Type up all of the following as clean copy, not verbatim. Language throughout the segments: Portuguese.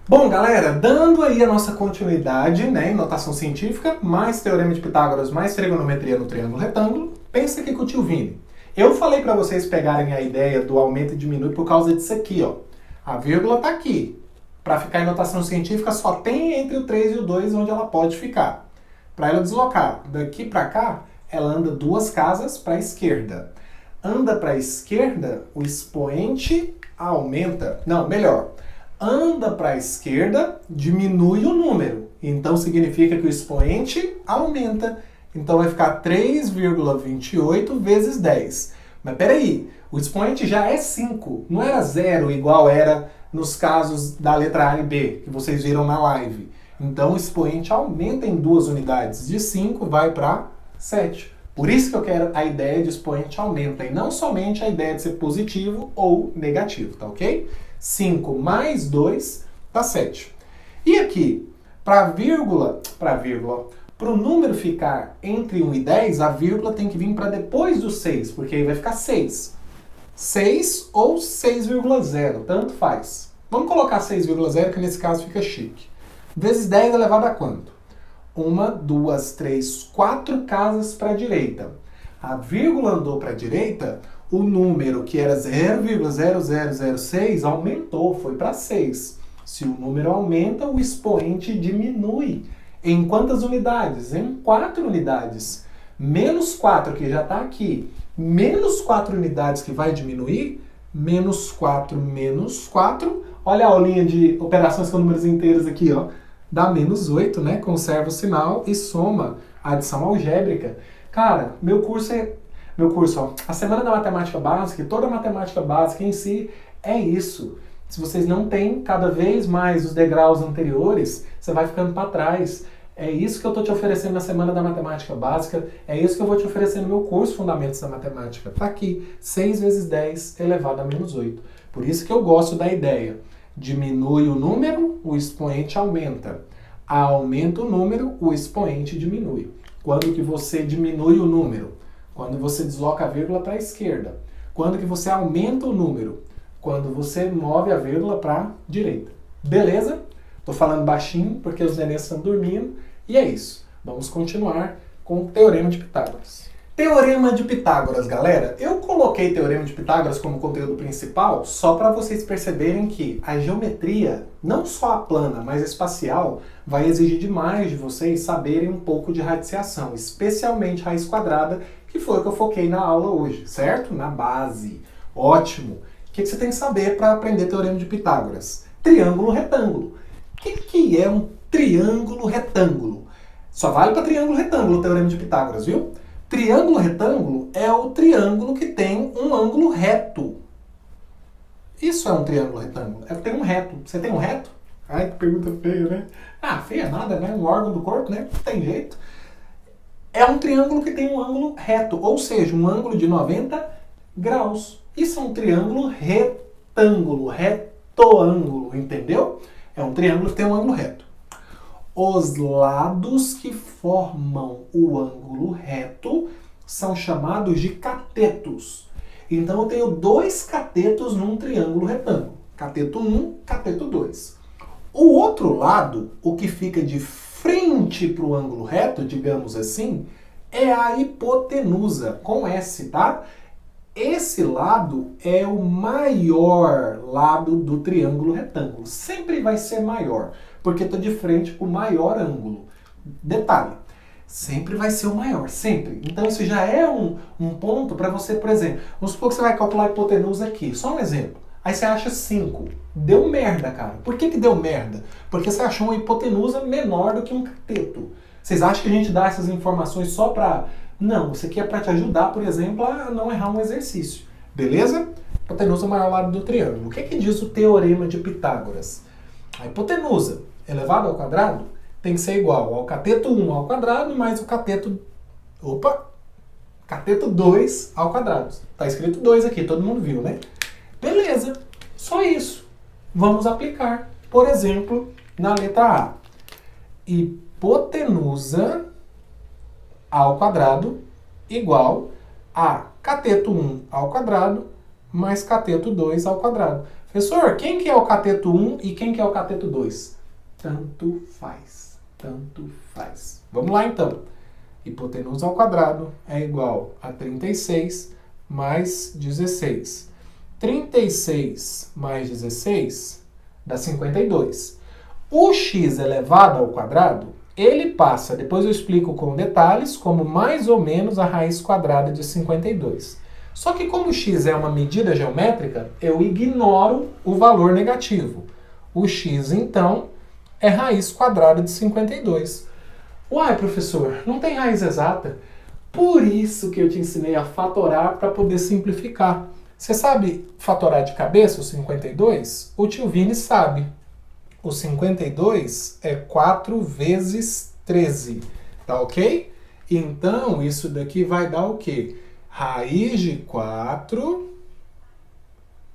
Bom, galera, dando aí a nossa continuidade, né, em notação científica, mais teorema de Pitágoras, mais trigonometria no triângulo retângulo, pensa aqui com o tio Vini. Eu falei para vocês pegarem a ideia do aumento e diminui por causa disso aqui, ó. A vírgula tá aqui. Para ficar em notação científica só tem entre o 3 e o 2 onde ela pode ficar. Para ela deslocar daqui para cá, ela anda 2 casas para a esquerda. Anda para a esquerda, o expoente aumenta. Não, melhor. Anda para a esquerda, diminui o número. Então significa que o expoente aumenta. Então vai ficar 3,28 vezes 10. Mas peraí, o expoente já é 5. Não era 0 igual era nos casos da letra A e B, que vocês viram na live. Então o expoente aumenta em 2 unidades. De 5 vai para 7. Por isso que eu quero a ideia de expoente aumenta e não somente a ideia de ser positivo ou negativo, tá ok? 5 mais 2 dá 7. E aqui, para o número ficar entre 1 e 10, a vírgula tem que vir para depois do 6, porque aí vai ficar 6. 6 ou 6,0, tanto faz. Vamos colocar 6,0, que nesse caso fica chique. Vezes 10 elevado a quanto? 1, 2, 3, 4 casas para a direita. A vírgula andou para a direita, o número que era 0,0006 aumentou, foi para 6. Se o número aumenta, o expoente diminui. Em quantas unidades? Em 4 unidades. Menos 4, que já está aqui, menos 4 unidades que vai diminuir, menos 4 menos 4. Olha a aulinha de operações com números inteiros aqui, ó. Dá menos 8, né? Conserva o sinal e soma a adição algébrica. Cara, meu curso, ó, a Semana da Matemática Básica, toda a matemática básica em si é isso. Se vocês não têm cada vez mais os degraus anteriores, você vai ficando para trás. É isso que eu estou te oferecendo na Semana da Matemática Básica, é isso que eu vou te oferecer no meu curso Fundamentos da Matemática. Tá aqui, 6 vezes 10 elevado a menos 8. Por isso que eu gosto da ideia. Diminui o número, o expoente aumenta. Aumenta o número, o expoente diminui. Quando que você diminui o número? Quando você desloca a vírgula para a esquerda. Quando que você aumenta o número? Quando você move a vírgula para a direita. Beleza? Estou falando baixinho porque os nenéns estão dormindo. E é isso. Vamos continuar com o Teorema de Pitágoras. Teorema de Pitágoras, galera. Eu coloquei Teorema de Pitágoras como conteúdo principal só para vocês perceberem que a geometria, não só a plana, mas a espacial, vai exigir demais de vocês saberem um pouco de radiciação, especialmente raiz quadrada, que foi o que eu foquei na aula hoje, certo? Na base. Ótimo. O que você tem que saber para aprender Teorema de Pitágoras? Triângulo retângulo. O que é um triângulo retângulo? Só vale para triângulo retângulo o Teorema de Pitágoras, viu? Triângulo retângulo é o triângulo que tem um ângulo reto. Isso é um triângulo retângulo. É que tem um reto. Você tem um reto? Ai, que pergunta feia, né? Ah, feia nada, né? Um órgão do corpo, né? Não tem jeito. É um triângulo que tem um ângulo reto, ou seja, um ângulo de 90 graus. Isso é um triângulo retângulo, retoângulo, entendeu? É um triângulo que tem um ângulo reto. Os lados que formam o ângulo reto são chamados de catetos. Então eu tenho 2 catetos num triângulo retângulo. Cateto 1, cateto 2. O outro lado, o que fica de frente para o ângulo reto, digamos assim, é a hipotenusa, com S, tá? Esse lado é o maior lado do triângulo retângulo. Sempre vai ser maior, porque está de frente para o maior ângulo. Detalhe, sempre vai ser o maior, sempre. Então isso já é um ponto para você, por exemplo, vamos supor que você vai calcular a hipotenusa aqui, só um exemplo. Aí você acha 5. Deu merda, cara. Por que deu merda? Porque você achou uma hipotenusa menor do que um cateto. Vocês acham que a gente dá essas informações só para... Não, isso aqui é para te ajudar, por exemplo, a não errar um exercício. Beleza? Hipotenusa é o maior lado do triângulo. O que diz o Teorema de Pitágoras? A hipotenusa elevada ao quadrado tem que ser igual ao cateto 1 ao quadrado mais o cateto 2 ao quadrado. Está escrito 2 aqui, todo mundo viu, né? Beleza, só isso. Vamos aplicar, por exemplo, na letra A. Hipotenusa ao quadrado igual a cateto 1 ao quadrado mais cateto 2 ao quadrado. Professor, quem que é o cateto 1 e quem que é o cateto 2? Tanto faz, tanto faz. Vamos lá então. Hipotenusa ao quadrado é igual a 36 mais 16. 36 mais 16 dá 52. O x elevado ao quadrado, ele passa, depois eu explico com detalhes, como mais ou menos a raiz quadrada de 52. Só que como x é uma medida geométrica, eu ignoro o valor negativo. O x, então, é raiz quadrada de 52. Uai, professor, não tem raiz exata? Por isso que eu te ensinei a fatorar para poder simplificar. Você sabe fatorar de cabeça o 52? O tio Vini sabe. O 52 é 4 vezes 13, tá ok? Então, isso daqui vai dar o quê? Raiz de 4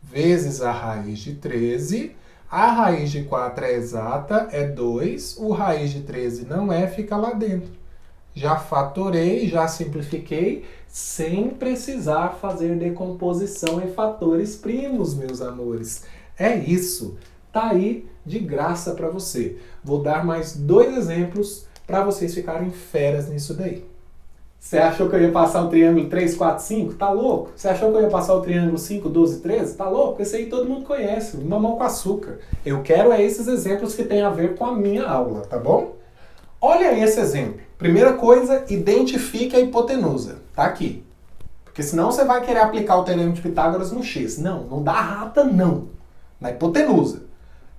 vezes a raiz de 13. A raiz de 4 é exata, é 2. O raiz de 13 não é, fica lá dentro. Já fatorei, já simplifiquei, sem precisar fazer decomposição em fatores primos, meus amores. É isso. Tá aí de graça para você. Vou dar mais 2 exemplos para vocês ficarem feras nisso daí. Você achou que eu ia passar o triângulo 3, 4, 5? Tá louco? Você achou que eu ia passar o triângulo 5, 12, 13? Tá louco? Esse aí todo mundo conhece, mamão com açúcar. Eu quero esses exemplos que têm a ver com a minha aula, tá bom? Olha esse exemplo. Primeira coisa, identifique a hipotenusa. Tá aqui. Porque senão você vai querer aplicar o teorema de Pitágoras no x. Não, não dá rata não. Na hipotenusa.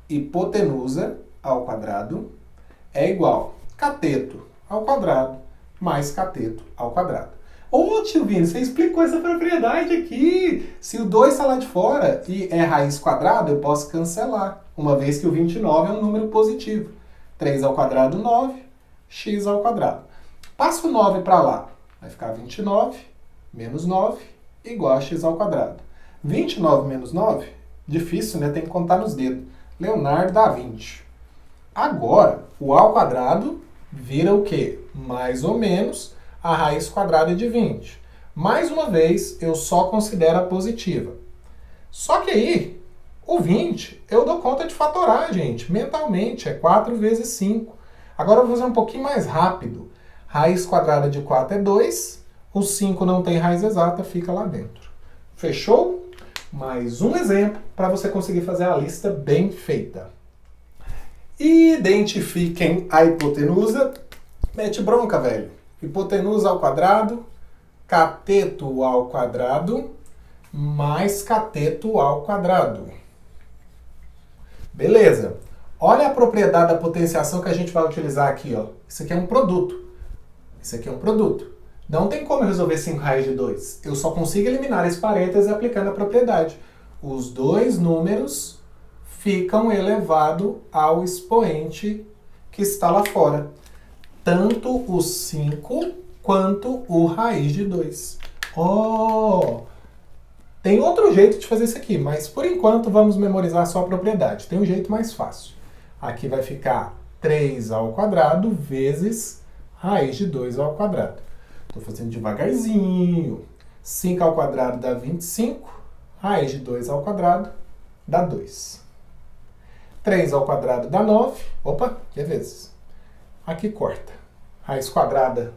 Hipotenusa ao quadrado é igual cateto ao quadrado mais cateto ao quadrado. Ô tio Vini, você explicou essa propriedade aqui. Se o 2 está lá de fora e é raiz quadrada, eu posso cancelar, uma vez que o 29 é um número positivo. 3 ao quadrado, 9, x ao quadrado. Passa o 9 para lá, vai ficar 29 menos 9 igual a x ao quadrado. 29 menos 9, difícil, né? Tem que contar nos dedos. Leonardo dá 20. Agora, o ao quadrado vira o quê? Mais ou menos a raiz quadrada de 20. Mais uma vez, eu só considero a positiva. Só que aí, o 20, eu dou conta de fatorar, gente. Mentalmente, é 4 vezes 5. Agora eu vou fazer um pouquinho mais rápido. Raiz quadrada de 4 é 2. O 5 não tem raiz exata, fica lá dentro. Fechou? Mais um exemplo para você conseguir fazer a lista bem feita. Identifiquem a hipotenusa. Mete bronca, velho. Hipotenusa ao quadrado, cateto ao quadrado, mais cateto ao quadrado. Beleza. Olha a propriedade da potenciação que a gente vai utilizar aqui, ó. Isso aqui é um produto. Isso aqui é um produto. Não tem como eu resolver 5 raiz de 2. Eu só consigo eliminar esse parênteses aplicando a propriedade. Os dois números ficam elevados ao expoente que está lá fora. Tanto o 5 quanto o raiz de 2. Oh! Tem outro jeito de fazer isso aqui, mas por enquanto vamos memorizar só a propriedade. Tem um jeito mais fácil. Aqui vai ficar 3 ao quadrado vezes raiz de 2 ao quadrado. Estou fazendo devagarzinho. 5 ao quadrado dá 25. Raiz de 2 ao quadrado dá 2. 3 ao quadrado dá 9. Opa, que é vezes. Aqui corta. Raiz quadrada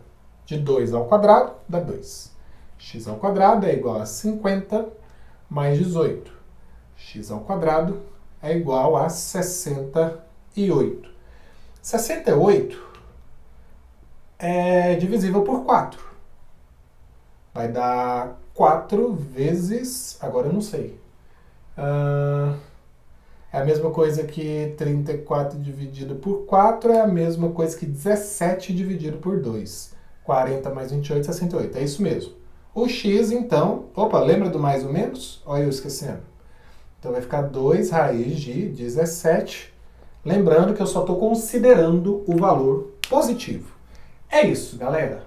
de 2 ao quadrado dá 2. X ao quadrado é igual a 50 mais 18. X ao quadrado é igual a 68. 68 é divisível por 4. Vai dar 4 vezes... Agora eu não sei. É a mesma coisa que 34 dividido por 4 é a mesma coisa que 17 dividido por 2. 40 mais 28, 68. É isso mesmo. O x, então... Opa, lembra do mais ou menos? Olha eu esquecendo. Então vai ficar 2 raiz de 17. Lembrando que eu só estou considerando o valor positivo. É isso, galera.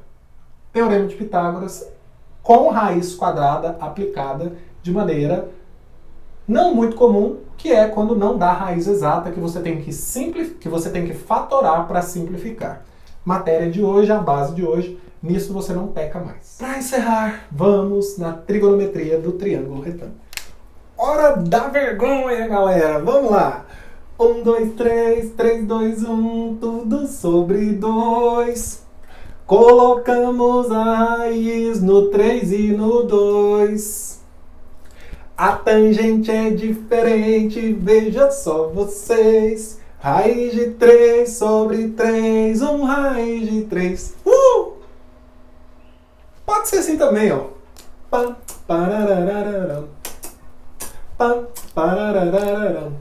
Teorema de Pitágoras com raiz quadrada aplicada de maneira não muito comum, que é quando não dá raiz exata, que você tem que fatorar para simplificar. Matéria de hoje, a base de hoje, nisso você não peca mais. Para encerrar, vamos na trigonometria do triângulo retângulo. Hora da vergonha, galera! Vamos lá! 1, 2, 3, 3, 2, 1, tudo sobre 2. Colocamos a raiz no 3 e no 2. A tangente é diferente, veja só vocês. Raiz de 3 sobre 3, raiz de 3. Pode ser assim também, ó. Pam, pararararam. Pam, pararararam.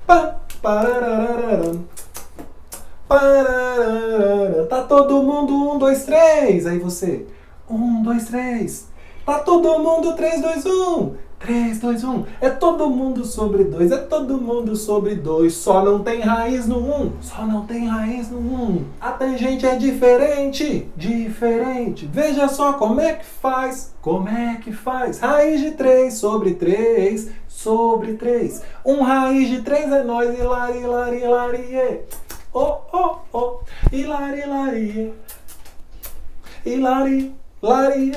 Pam, pararararam. Pararararam. Tá todo mundo 1, 2, 3. Aí você, 1, 2, 3. Tá todo mundo 3, 2, 1. 3, 2, 1. É todo mundo sobre 2. É todo mundo sobre 2. Só não tem raiz no 1. Só não tem raiz no 1. A tangente é diferente. Diferente. Veja só como é que faz. Como é que faz? Raiz de 3 sobre 3 sobre 3. Raiz de 3 é nós. Hilari, hilari, hilari. Oh, oh, oh. Hilari, hilari. Hilari, hilari.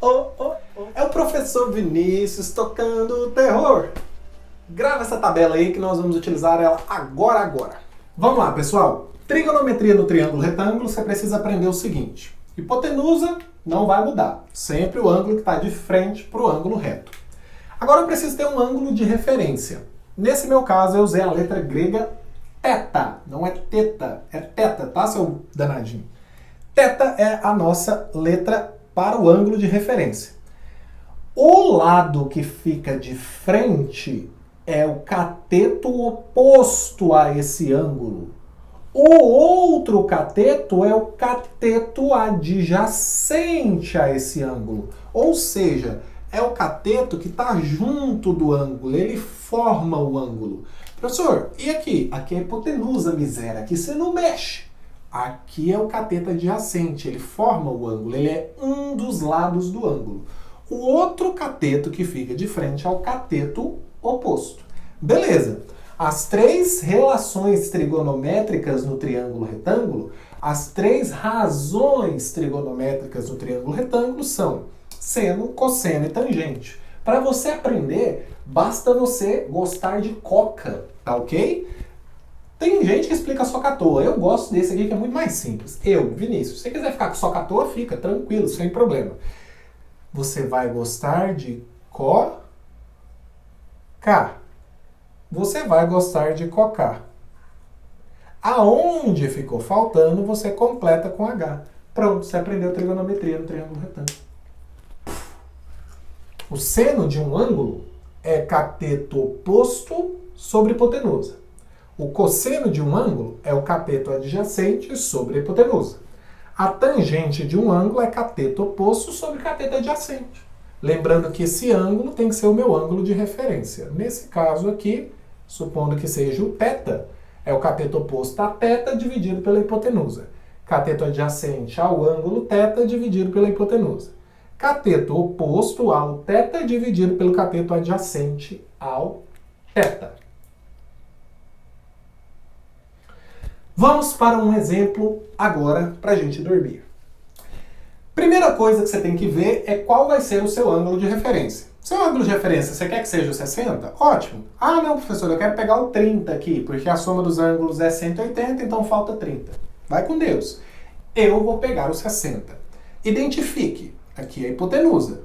Oh, oh, oh. É o professor Vinícius tocando terror. Grava essa tabela aí que nós vamos utilizar ela agora. Vamos lá, pessoal. Trigonometria no triângulo retângulo, você precisa aprender o seguinte. Hipotenusa não vai mudar. Sempre o ângulo que está de frente para o ângulo reto. Agora eu preciso ter um ângulo de referência. Nesse meu caso, eu usei a letra grega θ. Não é teta, é θ, tá, seu danadinho? Θ é a nossa letra para o ângulo de referência. O lado que fica de frente é o cateto oposto a esse ângulo. O outro cateto é o cateto adjacente a esse ângulo. Ou seja, é o cateto que está junto do ângulo, ele forma o ângulo. Professor, e aqui? Aqui é a hipotenusa, miséria, aqui você não mexe. Aqui é o cateto adjacente, ele forma o ângulo, ele é um dos lados do ângulo. O outro cateto que fica de frente é o cateto oposto. Beleza. As três relações trigonométricas no triângulo retângulo, as três razões trigonométricas no triângulo retângulo são seno, cosseno e tangente. Para você aprender, basta você gostar de coca, tá ok? Tem gente que explica só à toa. Eu gosto desse aqui que é muito mais simples. Vinícius, se você quiser ficar só à toa, fica tranquilo, sem problema. Você vai gostar de coca. Você vai gostar de cocar. Aonde ficou faltando, você completa com H. Pronto, você aprendeu trigonometria no triângulo retângulo. O seno de um ângulo é cateto oposto sobre hipotenusa. O cosseno de um ângulo é o cateto adjacente sobre a hipotenusa. A tangente de um ângulo é cateto oposto sobre cateto adjacente. Lembrando que esse ângulo tem que ser o meu ângulo de referência. Nesse caso aqui, supondo que seja o θ, é o cateto oposto a θ dividido pela hipotenusa. Cateto adjacente ao ângulo θ dividido pela hipotenusa. Cateto oposto ao θ dividido pelo cateto adjacente ao θ. Vamos para um exemplo agora para a gente dormir. Primeira coisa que você tem que ver é qual vai ser o seu ângulo de referência. Seu ângulo de referência, você quer que seja o 60? Ótimo. Ah, não, professor, eu quero pegar o 30 aqui, porque a soma dos ângulos é 180, então falta 30. Vai com Deus. Eu vou pegar o 60. Identifique. Aqui é a hipotenusa.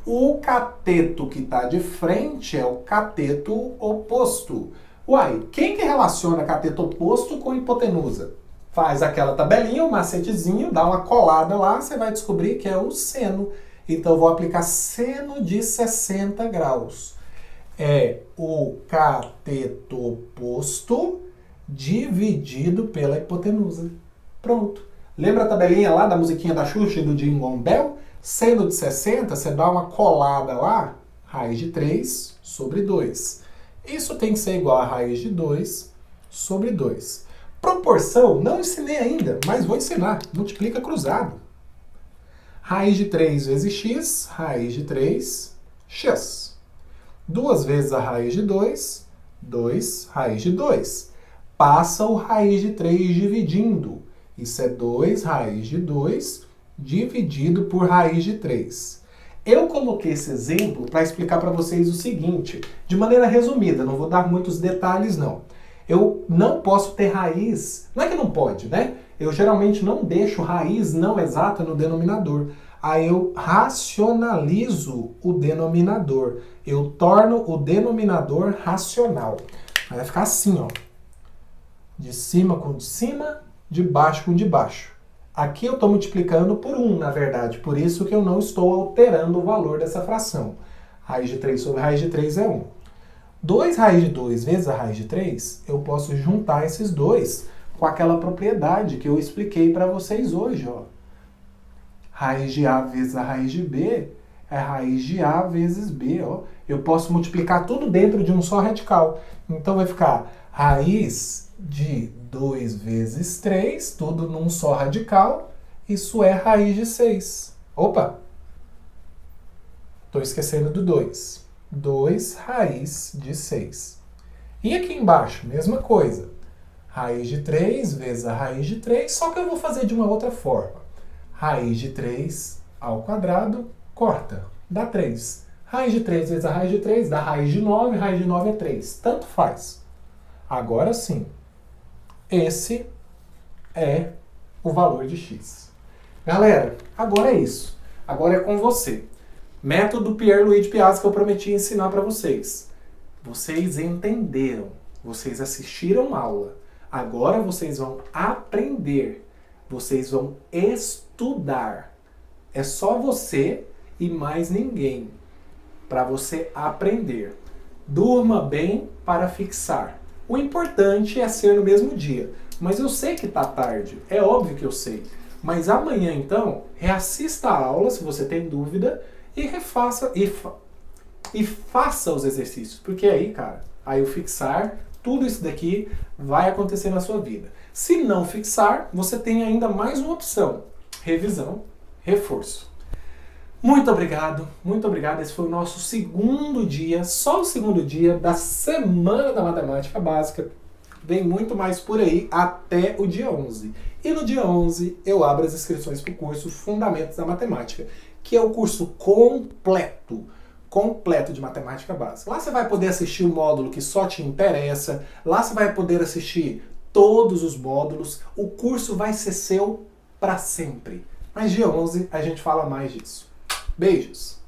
O cateto que está de frente é o cateto oposto. Uai, quem que relaciona cateto oposto com hipotenusa? Faz aquela tabelinha, um macetezinho, dá uma colada lá, você vai descobrir que é o seno. Então eu vou aplicar seno de 60 graus. É o cateto oposto dividido pela hipotenusa. Pronto. Lembra a tabelinha lá da musiquinha da Xuxa e do Jingle Bell? Seno de 60, você dá uma colada lá, raiz de 3 sobre 2. Isso tem que ser igual a raiz de 2 sobre 2. Proporção, não ensinei ainda, mas vou ensinar. Multiplica cruzado. Raiz de 3 vezes x, raiz de 3, x. 2 vezes a raiz de 2, 2, raiz de 2. Passa o raiz de 3 dividindo. Isso é 2 raiz de 2 dividido por raiz de 3. Eu coloquei esse exemplo para explicar para vocês o seguinte, de maneira resumida, não vou dar muitos detalhes não. Eu não posso ter raiz, não é que não pode, né? Eu geralmente não deixo raiz não exata no denominador. Aí eu racionalizo o denominador. Eu torno o denominador racional. Aí vai ficar assim, ó. De cima com de cima, de baixo com de baixo. Aqui eu estou multiplicando por 1, na verdade. Por isso que eu não estou alterando o valor dessa fração. Raiz de 3 sobre raiz de 3 é 1. 2 raiz de 2 vezes a raiz de 3, eu posso juntar esses dois com aquela propriedade que eu expliquei para vocês hoje, ó. Raiz de A vezes a raiz de B é raiz de A vezes B, ó. Eu posso multiplicar tudo dentro de um só radical. Então vai ficar raiz de 2 vezes 3, tudo num só radical. Isso é raiz de 6. Opa! Estou esquecendo do 2. 2 raiz de 6. E aqui embaixo, mesma coisa. Raiz de 3 vezes a raiz de 3, só que eu vou fazer de uma outra forma. Raiz de 3 ao quadrado, corta, dá 3. Raiz de 3 vezes a raiz de 3 dá raiz de 9 é 3. Tanto faz. Agora sim, esse é o valor de x. Galera, agora é isso. Agora é com você. Método Pierre-Louis de Piazzi que eu prometi ensinar para vocês. Vocês entenderam, vocês assistiram aula. Agora vocês vão aprender, vocês vão estudar. É só você e mais ninguém para você aprender. Durma bem para fixar. O importante é ser no mesmo dia. Mas eu sei que tá tarde, é óbvio que eu sei. Mas amanhã então, reassista a aula se você tem dúvida e refaça e faça os exercícios. Porque aí, cara, aí o fixar, tudo isso daqui vai acontecer na sua vida. Se não fixar, você tem ainda mais uma opção. Revisão, reforço. Muito obrigado, muito obrigado. Esse foi o nosso segundo dia, só o segundo dia da Semana da Matemática Básica. Vem muito mais por aí até o dia 11. E no dia 11 eu abro as inscrições para o curso Fundamentos da Matemática, que é o curso completo de matemática básica. Lá você vai poder assistir o módulo que só te interessa, lá você vai poder assistir todos os módulos, o curso vai ser seu para sempre. Mas dia 11 a gente fala mais disso. Beijos!